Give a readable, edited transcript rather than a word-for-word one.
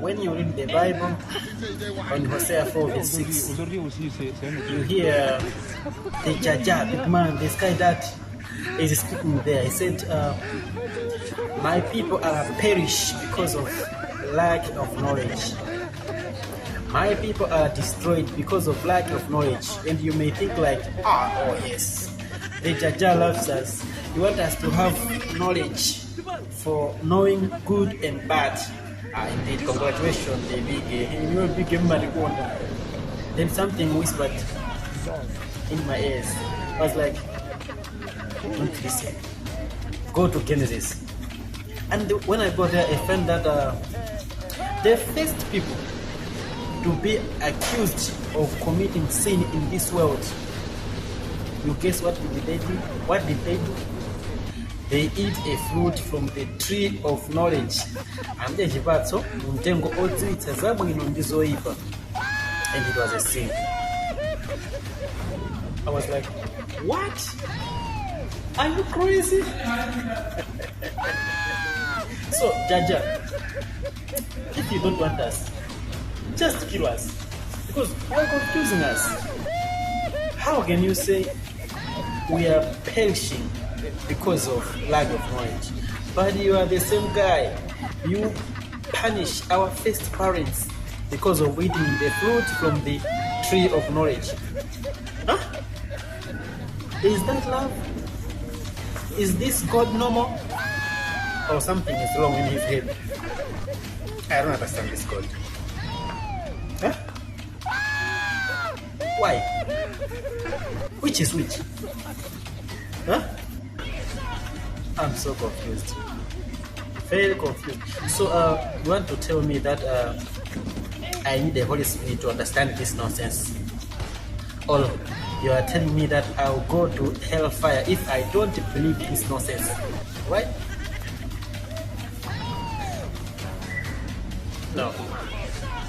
when you read the Bible, on Hosea 4 verse 6, you hear the Jaja, big man, this guy that is speaking there. He said, my people are perished because of lack of knowledge. My people are destroyed because of lack of knowledge. And you may think like, oh yes, the Jaja loves us. You want us to have knowledge for knowing good and bad. Indeed, congratulations, the big marijuana. Then something whispered in my ears. I was like, don't listen. Go to Genesis. And when I got there, I found that the first people to be accused of committing sin in this world, you guess what did they do? What did they do? They eat a fruit from the tree of knowledge. And it was a sin. I was like, what? Are you crazy? So, Jaja, if you don't want us, just kill us. Because you are confusing us. How can you say we are perishing because of lack of knowledge? But you are the same guy. You punish our first parents because of eating the fruit from the tree of knowledge. Huh? Is that love? Is this God normal? Or something is wrong in his head? I don't understand this God. Huh? Why? Which is which? Huh? I'm so confused. Very confused. So, you want to tell me that I need the Holy Spirit to understand this nonsense? Or you are telling me that I'll go to hellfire if I don't believe this nonsense? Right? No.